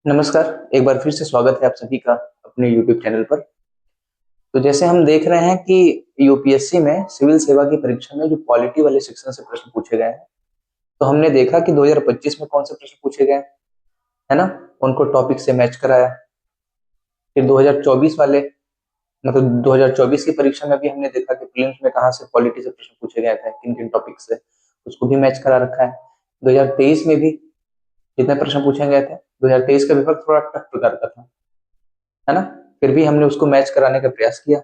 नमस्कार। एक बार फिर से स्वागत है आप सभी का अपने YouTube चैनल पर। तो जैसे हम देख रहे हैं कि यूपीएससी में सिविल सेवा की परीक्षा में जो पॉलिटी वाले सेक्शन से प्रश्न पूछे गए हैं, तो हमने देखा कि 2025 में कौन से प्रश्न पूछे गए, है ना। उनको टॉपिक से मैच कराया। फिर 2024 वाले, मतलब 2024 की परीक्षा में भी हमने देखा कि प्रीलिम्स में कहाँ से पॉलिटी से प्रश्न पूछे गए थे, किन किन टॉपिक से, उसको भी मैच करा रखा है। 2023 में भी जितने प्रश्न पूछे गए थे, 2023 का पेपर थोड़ा टफ प्रकार का था, है ना। फिर भी हमने उसको मैच कराने का प्रयास किया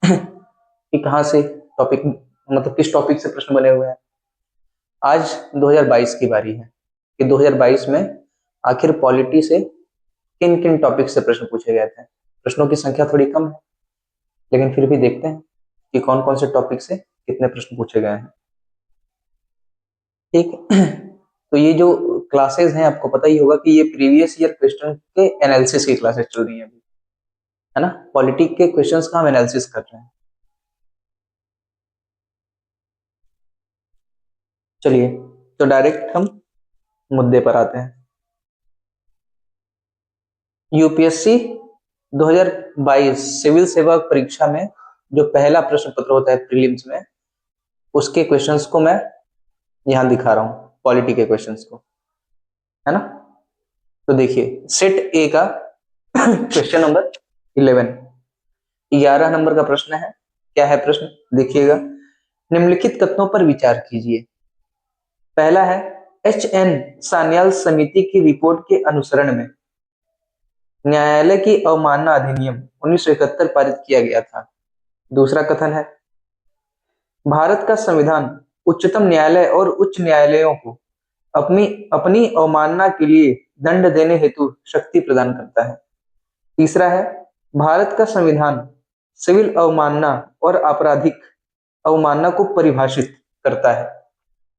कि कहाँ से टॉपिक, मतलब किस टॉपिक से प्रश्न बने हुए हैं। आज 2022 की बारी है कि 2022 में आखिर पॉलिटी से किन किन टॉपिक से प्रश्न पूछे गए थे। प्रश्नों की संख्या थोड़ी कम है, लेकिन फिर भी देखते हैं कि कौन कौन से टॉपिक से कितने प्रश्न पूछे गए हैं। ठीक तो ये जो क्लासेस हैं, आपको पता ही होगा कि ये प्रीवियस ईयर क्वेश्चन के एनालिसिस की क्लासेस चल रही हैं अभी, है ना। पॉलिटी के क्वेश्चंस का हम एनालिसिस कर रहे हैं। चलिए, तो डायरेक्ट हम मुद्दे पर आते हैं। यूपीएससी 2022 सिविल सेवा परीक्षा में जो पहला प्रश्न पत्र होता है प्रीलिम्स में, उसके क्वेश्चंस को मैं यहां दिखा रहा हूं, पॉलिटी के क्वेश्चंस को, है ना। तो देखिए, सेट ए का क्वेश्चन नंबर 11, 11 नंबर का प्रश्न है। क्या है प्रश्न, देखिएगा। निम्नलिखित कथनों पर विचार कीजिए। पहला है, एच एन सान्याल समिति की रिपोर्ट के अनुसरण में न्यायालय की अवमानना अधिनियम 1971 पारित किया गया था। दूसरा कथन है, भारत का संविधान उच्चतम न्यायालय और उच्च न्यायालयों को अपनी अपनी अवमानना के लिए दंड देने हेतु शक्ति प्रदान करता है। तीसरा है, भारत का संविधान सिविल अवमानना और आपराधिक अवमानना को परिभाषित करता है।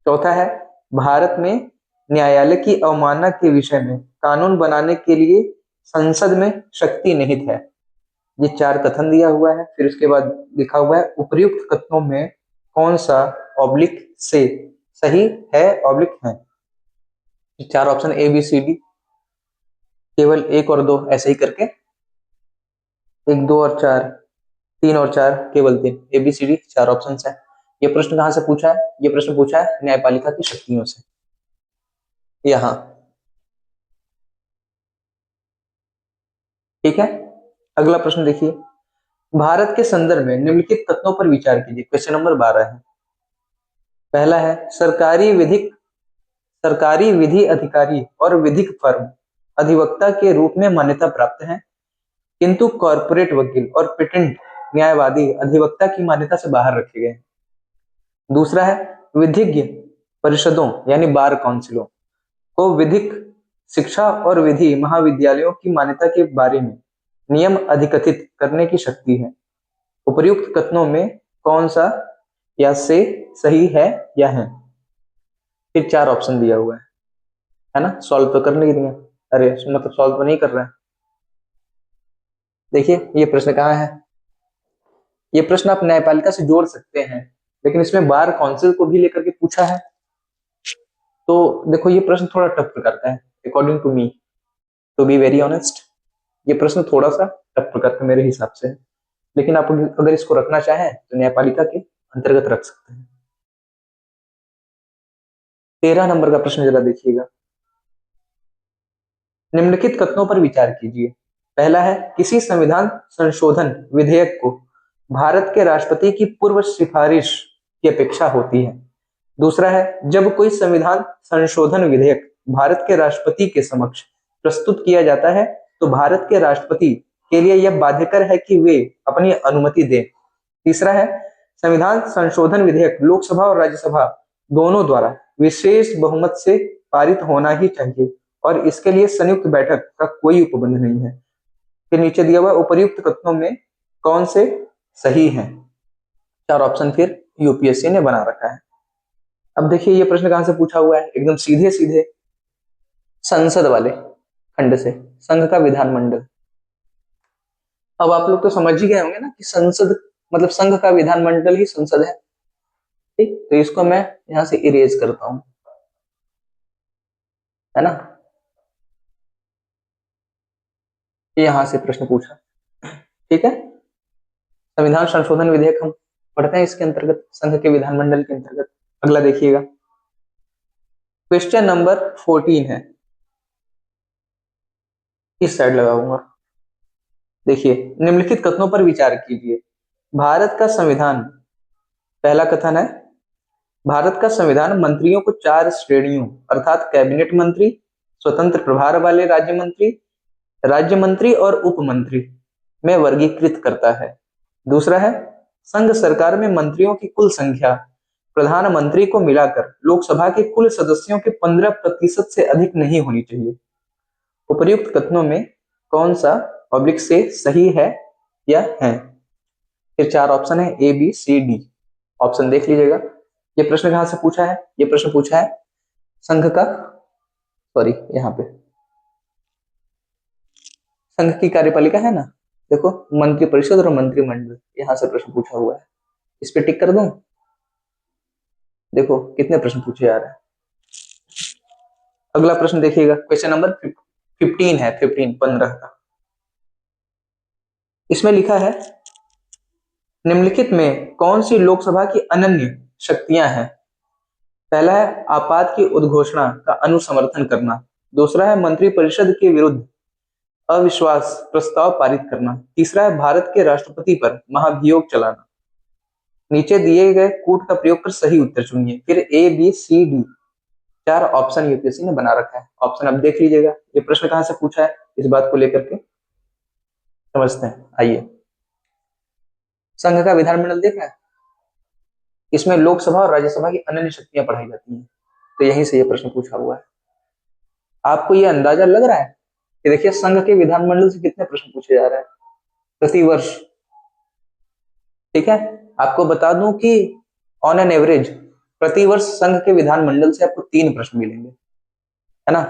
चौथा है, भारत में न्यायालय की अवमानना के विषय में कानून बनाने के लिए संसद में शक्ति निहित है। ये चार कथन दिया हुआ है। फिर उसके बाद लिखा हुआ है, उपर्युक्त कथनों में कौन सा ऑब्लिक से सही है, ऑब्लिक है। चार option A B C D, केवल एक और दो ऐसे ही करके, एक दो और चार, तीन और चार, केवल तीन, ए बी सी डी चार ऑप्शन है। ये प्रश्न कहां से पूछा है, ये प्रश्न पूछा है न्यायपालिका की शक्तियों से। यहाँ ठीक है। अगला प्रश्न देखिए, भारत के संदर्भ में निम्नलिखित तथ्यों पर विचार कीजिए। क्वेश्चन नंबर 12 है। पहला है, सरकारी विधि अधिकारी और विधिक फर्म अधिवक्ता के रूप में मान्यता प्राप्त है, किंतु कॉर्पोरेट वकील और पेटेंट न्यायवादी अधिवक्ता की मान्यता से बाहर रखे गए। दूसरा है, विधिज्ञ परिषदों यानी बार काउंसिलों को विधिक शिक्षा और विधि महाविद्यालयों की मान्यता के बारे में नियम अधिकथित करने की शक्ति है। उपर्युक्त कथनों में कौन सा या से सही है या है। फिर चार ऑप्शन दिया हुआ है ना। सॉल्व तो करने ही दिया, अरे मतलब सॉल्व तो नहीं कर रहे हैं। देखिए, ये प्रश्न कहाँ है। ये प्रश्न आप न्यायपालिका से जोड़ सकते हैं, लेकिन इसमें बार काउंसिल को भी लेकर के पूछा है। तो देखो, ये प्रश्न थोड़ा टफ प्रकार का है according to me, to be very honest. ये प्रश्न थोड़ा सा टफ प्रकार का मेरे हिसाब से है, लेकिन आप अगर इसको रखना चाहें तो न्यायपालिका के अंतर्गत रख सकते हैं। 13 नंबर का प्रश्न जरा देखिएगा। निम्नलिखित कथनों पर विचार कीजिए। पहला है, किसी संविधान संशोधन विधेयक को भारत के राष्ट्रपति की पूर्व सिफारिश की अपेक्षा होती है। दूसरा है, जब कोई संविधान संशोधन विधेयक भारत के राष्ट्रपति के समक्ष प्रस्तुत किया जाता है तो भारत के राष्ट्रपति के लिए यह बाध्यकर है कि वे अपनी अनुमति दें। तीसरा है, संविधान संशोधन विधेयक लोकसभा और राज्यसभा दोनों द्वारा विशेष बहुमत से पारित होना ही चाहिए और इसके लिए संयुक्त बैठक का कोई उपबंध नहीं है। फिर नीचे दिया हुआ, उपर्युक्त कथनों में कौन से सही हैं। चार ऑप्शन फिर यूपीएससी ने बना रखा है। अब देखिए, ये प्रश्न कहां से पूछा हुआ है, एकदम सीधे सीधे संसद वाले खंड से, संघ का विधानमंडल। अब आप लोग तो समझ ही गए होंगे ना कि संसद मतलब संघ का विधानमंडल ही संसद है। ठीक, तो इसको मैं यहां से इरेज करता हूं, है ना। यहां से प्रश्न पूछा। ठीक है, संविधान संशोधन विधेयक हम पढ़ते हैं इसके अंतर्गत, संघ के विधानमंडल के अंतर्गत। अगला देखिएगा, क्वेश्चन नंबर 14 है, इस साइड लगाऊंगा। देखिए, निम्नलिखित कथनों पर विचार कीजिए। भारत का संविधान, पहला कथन है, भारत का संविधान मंत्रियों को 4 श्रेणियों अर्थात कैबिनेट मंत्री, स्वतंत्र प्रभार वाले राज्य मंत्री और उप मंत्री में वर्गीकृत करता है। दूसरा है, संघ सरकार में मंत्रियों की कुल संख्या प्रधानमंत्री को मिलाकर लोकसभा के कुल सदस्यों के 15% से अधिक नहीं होनी चाहिए। उपर्युक्त कथनों में कौन सा ऑब्लिक से सही है या है? फिर 4 ऑप्शन है, A B C D. Option देख लीजिएगा। ये प्रश्न कहां से पूछा है? ये प्रश्न पूछा है संघ का, सॉरी यहाँ पे संघ की कार्यपालिका है ना, देखो मंत्रिपरिषद और मंत्रिमंडल, यहां से प्रश्न पूछा हुआ है। इस पे टिक कर दूं? देखो कितने प्रश्न पूछे जा रहे हैं। अगला प्रश्न देखिएगा, क्वेश्चन नंबर 15 है, 15 का। इसमें लिखा है, निम्नलिखित में कौन सी लोकसभा की अनन्य शक्तियां हैं? पहला है आपात की उद्घोषणा का अनुसमर्थन करना। दूसरा है मंत्रिपरिषद के विरुद्ध अविश्वास प्रस्ताव पारित करना। तीसरा है भारत के राष्ट्रपति पर महाभियोग चलाना। नीचे दिए गए कूट का प्रयोग कर सही उत्तर चुनिए। फिर A B C D 4 option UPSC ने बना रखा है। ऑप्शन अब देख लीजिएगा, ये प्रश्न कहां से पूछा है, इस बात को लेकर के समझते हैं। आइए, संघ का विधानमंडल देख रहे हैं, इसमें लोकसभा और राज्यसभा की अनन्य शक्तियां पढ़ाई जाती हैं, तो यहीं से ये प्रश्न पूछा हुआ है। आपको ये अंदाजा लग रहा है कि देखिए संघ के विधानमंडल से कितने प्रश्न पूछे जा रहे हैं प्रति वर्ष। ठीक है, आपको बता दूं कि ऑन एन एवरेज प्रति वर्ष संघ के विधानमंडल से आपको 3 प्रश्न मिलेंगे, है ना,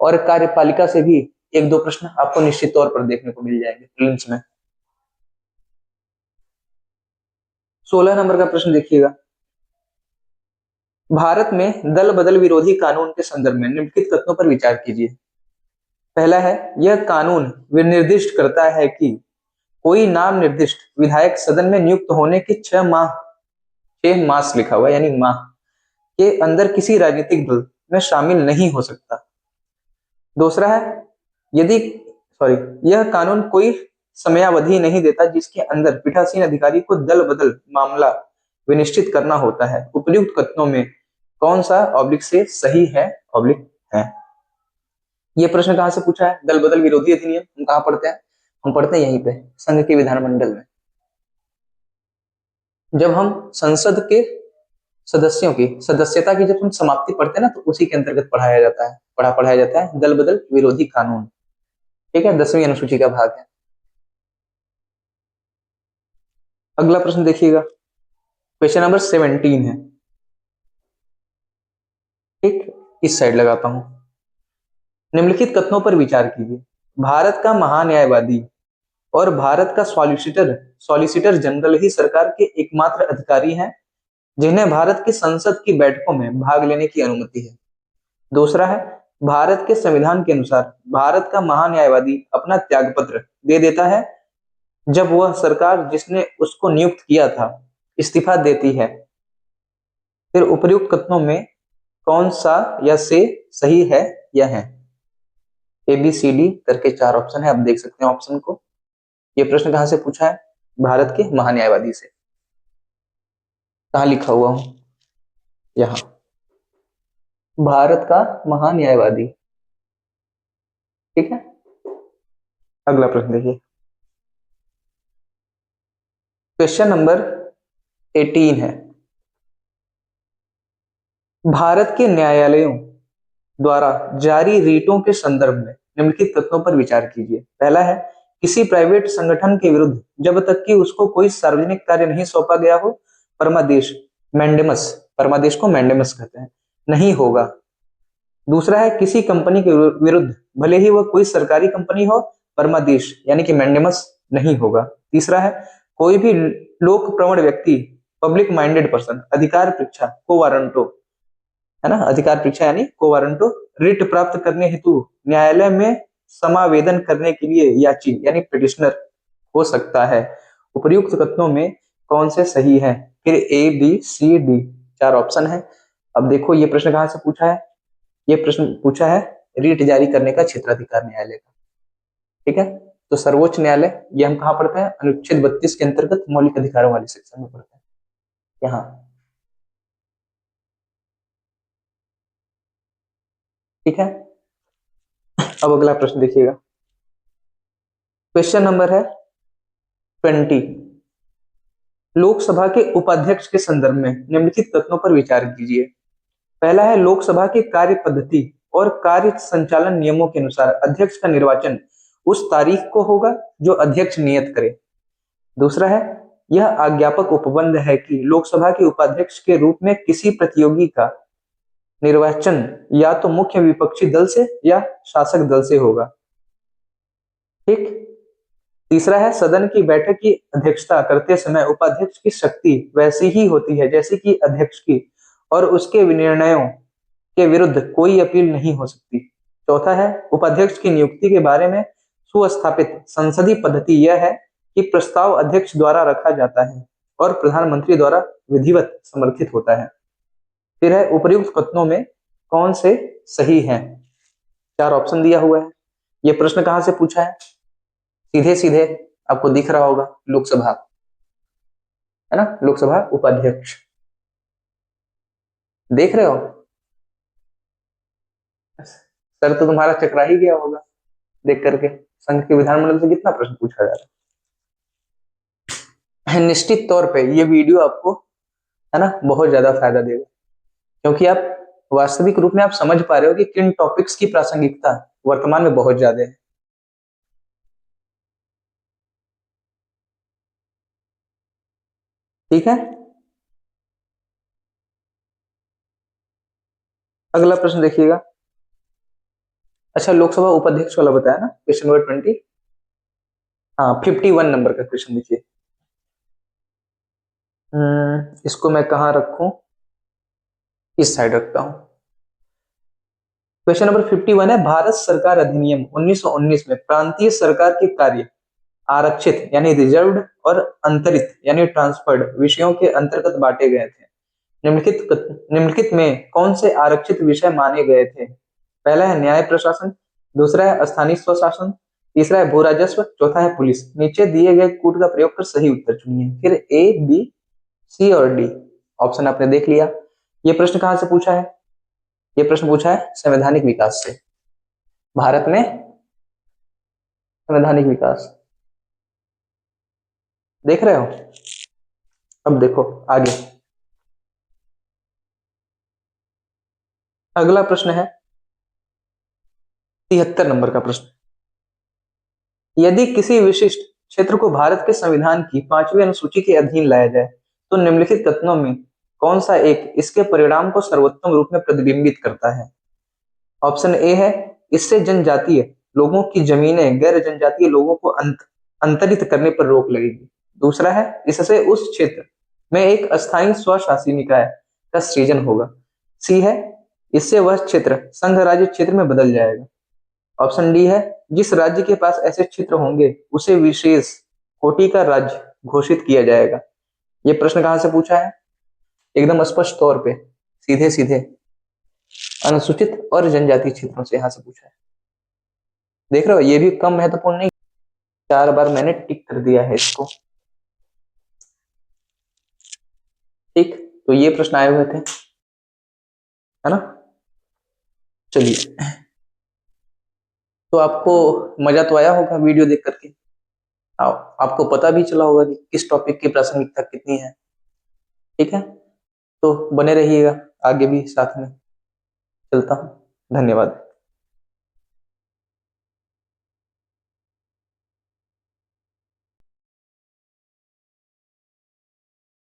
और कार्यपालिका से भी 1-2 प्रश्न आपको निश्चित तौर पर देखने को मिल जाएंगे प्रीलिम्स में। 16 नंबर का प्रश्न देखिएगा, भारत में दल बदल विरोधी कानून के संदर्भ में निम्नलिखित तथ्यों पर विचार कीजिए। पहला है, यह कानून विनिर्दिष्ट करता है कि कोई नाम निर्दिष्ट विधायक सदन में नियुक्त होने के 6 मास लिखा हुआ यानी माह के अंदर किसी राजनीतिक दल में शामिल नहीं हो सकता। दूसरा है, यदि यह कानून कोई समयावधि नहीं देता जिसके अंदर पीठासीन अधिकारी को दल बदल मामला विनिश्चित करना होता है। उपयुक्त कथनों में कौन सा ऑब्लिक से सही है, ऑब्लिक है? ये प्रश्न कहां से पूछा है? दल बदल विरोधी अधिनियम हम कहां पढ़ते हैं? हम पढ़ते हैं यहीं पे, संघ के विधानमंडल में। जब हम संसद के सदस्यों की सदस्यता की जब हम समाप्ति पढ़ते हैं ना, तो उसी के अंतर्गत पढ़ाया जाता है दल बदल विरोधी कानून। ठीक है, 10वीं अनुसूची का भाग है। अगला प्रश्न देखिएगा, क्वेश्चन नंबर 17 है। ठीक, इस साइड लगाता हूं। निम्नलिखित कथनों पर विचार कीजिए। भारत का महान्यायवादी और भारत का सॉलिसिटर जनरल ही सरकार के एकमात्र अधिकारी हैं जिन्हें भारत की संसद की बैठकों में भाग लेने की अनुमति है। दूसरा है, भारत के संविधान के अनुसार भारत का महान्यायवादी अपना त्यागपत्र दे देता है जब वह सरकार जिसने उसको नियुक्त किया था इस्तीफा देती है। फिर उपर्युक्त कथनों में कौन सा या से सही है या है? ए बी सी डी करके 4 ऑप्शन है, आप देख सकते हैं ऑप्शन को। ये प्रश्न कहां से पूछा है? भारत के महान्यायवादी से। कहां लिखा हुआ हूं? यहां, भारत का महान्यायवादी। ठीक है, अगला प्रश्न देखिए, क्वेश्चन नंबर 18 है। भारत के न्यायालयों द्वारा जारी रीटों के संदर्भ में निम्नलिखित तथ्यों पर विचार कीजिए। पहला है, किसी प्राइवेट संगठन के विरुद्ध जब तक कि उसको कोई सार्वजनिक कार्य नहीं सौंपा गया हो, परमादेश को मैंडेमस कहते हैं, नहीं होगा। दूसरा है, किसी कंपनी के विरुद्ध भले ही वह कोई सरकारी कंपनी हो, परमादेश यानी कि मैंडेमस नहीं होगा। तीसरा है, कोई भी लोक प्रवण व्यक्ति, पब्लिक माइंडेड पर्सन, अधिकार परीक्षा को वारंटो, है ना, अधिकार परीक्षा यानी को वारंटो रिट प्राप्त करने हेतु न्यायालय में समावेदन करने के लिए याची यानी पिटिशनर हो सकता है। उपर्युक्त कथनों में कौन से सही है? फिर A, B, C, D, 4 option है। अब देखो ये प्रश्न कहां से पूछा है? ये प्रश्न पूछा है रीट जारी करने का क्षेत्राधिकार न्यायालय का। ठीक है, तो सर्वोच्च न्यायालय ये हम कहाँ पढ़ते हैं? अनुच्छेद 32 के अंतर्गत मौलिक अधिकारों वाले सेक्शन में पढ़ते हैं, यहाँ। ठीक है, अब अगला प्रश्न देखिएगा। क्वेश्चन नंबर है 20। लोकसभा के उपाध्यक्ष के संदर्भ में निम्नलिखित तथ्यों पर विचार कीजिए। पहला है, लोकसभा की कार्य पद्धति और कार्य संचालन नियमों के अनुसार अध्यक्ष का निर्वाचन उस तारीख को होगा जो अध्यक्ष नियत करे। दूसरा है, यह आज्ञापक उपबंध है कि लोकसभा के उपाध्यक्ष के रूप में किसी प्रतियोगी का निर्वाचन या तो मुख्य विपक्षी दल से या शासक दल से होगा। ठीक। तीसरा है, सदन की बैठक की अध्यक्षता करते समय उपाध्यक्ष की शक्ति वैसी ही होती है जैसे कि अध्यक्ष की, और उसके निर्णयों के विरुद्ध कोई अपील नहीं हो सकती। चौथा है, उपाध्यक्ष की नियुक्ति के बारे में सुस्थापित संसदीय पद्धति यह है कि प्रस्ताव अध्यक्ष द्वारा रखा जाता है और प्रधानमंत्री द्वारा विधिवत समर्थित होता है। फिर है, उपर्युक्त कथनों में कौन से सही हैं? 4 ऑप्शन दिया हुआ है। ये प्रश्न कहां से पूछा है? सीधे सीधे आपको दिख रहा होगा, लोकसभा, है ना, लोकसभा उपाध्यक्ष देख रहे हो? सर तो तुम्हारा चकरा ही गया होगा देख करके, संघ के विधानमंडल से कितना प्रश्न पूछा जा रहा है। निश्चित तौर पे ये वीडियो आपको, है ना, बहुत ज्यादा फायदा देगा, क्योंकि आप वास्तविक रूप में आप समझ पा रहे हो कि किन टॉपिक्स की प्रासंगिकता वर्तमान में बहुत ज्यादा है। ठीक है, अगला प्रश्न देखिएगा। अच्छा, लोकसभा उपाध्यक्ष वाला बताया ना, क्वेश्चन नंबर 20। हाँ, 51 नंबर का क्वेश्चन देखिए। इसको मैं कहाँ रखूं? इस साइड रखता हूं। क्वेश्चन नंबर 51 है, भारत सरकार अधिनियम 1919 में प्रांतीय सरकार के कार्य आरक्षित यानी रिजर्व्ड और अंतरित यानी ट्रांसफर्ड विषयों के अंतर्गत बांटे गए थे। निम्नलिखित में कौन से आरक्षित विषय माने गए थे? पहला है न्याय प्रशासन, दूसरा है स्थानीय स्वशासन, तीसरा है भू राजस्व, चौथा है पुलिस। नीचे दिए गए कूट का प्रयोग कर सही उत्तर चुनिए। फिर ए, बी, सी और डी ऑप्शन आपने देख लिया। ये प्रश्न कहां से पूछा है? ये प्रश्न पूछा है संवैधानिक विकास से। भारत में संवैधानिक विकास देख रहे हो? अब देखो आगे, अगला प्रश्न है 73 नंबर का प्रश्न। यदि किसी विशिष्ट क्षेत्र को भारत के संविधान की 5वीं अनुसूची के अधीन लाया जाए तो निम्नलिखित कथनों में कौन सा एक इसके परिणाम को सर्वोत्तम रूप में प्रतिबिंबित करता है? ऑप्शन ए है, इससे जनजातीय लोगों की जमीनें गैर जनजातीय लोगों को अंतरित करने पर रोक लगेगी। दूसरा है, इससे उस क्षेत्र में एक अस्थायी स्वशासी निकाय का सृजन होगा। सी है, इससे वह क्षेत्र संघ राज्य क्षेत्र में बदल जाएगा। ऑप्शन डी है, जिस राज्य के पास ऐसे क्षेत्र होंगे उसे विशेष कोटि का राज्य घोषित किया जाएगा। ये प्रश्न कहां से पूछा है? एकदम स्पष्ट तौर पे सीधे सीधे अनुसूचित और जनजातीय क्षेत्रों से यहां से पूछा है। देख रहे हो, ये भी कम महत्वपूर्ण नहीं। 4 बार मैंने टिक कर दिया है इसको। ठीक, तो ये प्रश्न आए हुए थे, है ना। चलिए, तो आपको मजा तो आया होगा वीडियो देख करके। आपको पता भी चला होगा कि किस टॉपिक की प्रासंगिकता कितनी है। ठीक है, तो बने रहिएगा, आगे भी साथ में चलता हूं। धन्यवाद।